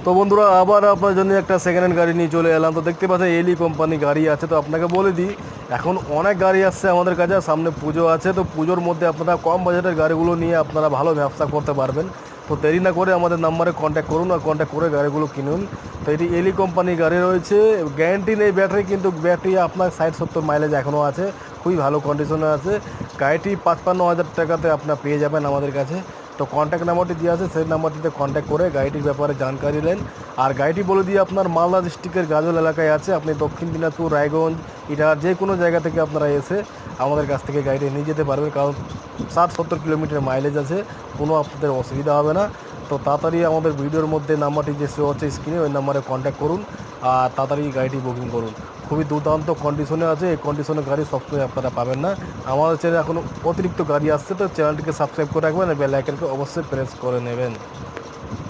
তো বন্ধুরা আবার আপনার জন্য একটা সেকেন্ড হ্যান্ড গাড়ি নিয়ে চলে এলাম। তো দেখতে পাচ্ছেন এলি কোম্পানি গাড়ি আছে। তো আপনাকে বলে দিই, এখন অনেক গাড়ি আসছে আমাদের কাছে, সামনে পুজো আছে। তো পুজোর মধ্যে আপনারা কম বাজেটের গাড়িগুলো নিয়ে আপনারা ভালো ব্যবসা করতে পারবেন। তো দেরি না করে আমাদের নাম্বারে কন্ট্যাক্ট করুন আর কন্ট্যাক্ট করে গাড়িগুলো কিনুন। তো এটি এলি কোম্পানির গাড়ি রয়েছে, গ্যারান্টি নেই ব্যাটারি, কিন্তু ব্যাটারি আপনার 60-70 মাইলেজ এখনও আছে, খুবই ভালো কন্ডিশনে আছে। গাড়িটি 55,000 টাকাতে আপনার পেয়ে যাবেন আমাদের কাছে। তো কন্ট্যাক্ট নাম্বারটি দেওয়া আছে, সেই নাম্বারটিতে কন্ট্যাক্ট করে গাড়িটির ব্যাপারে জানকারি নেন। আর গাড়িটি বলে দিয়ে আপনার মালদা ডিস্ট্রিক্টের গাজল এলাকায় আছে। আপনি দক্ষিণ দিনাজপুর, রায়গঞ্জ, ইটার যে কোনো জায়গা থেকে আপনারা এসে আমাদের কাছ থেকে গাড়িটি নিয়ে যেতে পারবেন, কারণ 60-70 কিলোমিটার মাইলেজ আছে, কোনো আপনাদের অসুবিধা হবে না। তো তাড়াতাড়ি আমাদের ভিডিওর মধ্যে নাম্বারটি যে শো হচ্ছে স্ক্রিনে, ওই নাম্বারে কন্ট্যাক্ট করুন আর তাড়াতাড়ি গাড়িটি বুকিং করুন। খুবই দুর্দান্ত কন্ডিশনে আছে, এই কন্ডিশনের গাড়ি সবসময় আপনারা পাবেন না। আমাদের চ্যানেলে এখন অতিরিক্ত গাড়ি আসছে, তো চ্যানেলটিকে সাবস্ক্রাইব করে রাখবেন আর বেল আইকনকে অবশ্যই প্রেস করে নেবেন।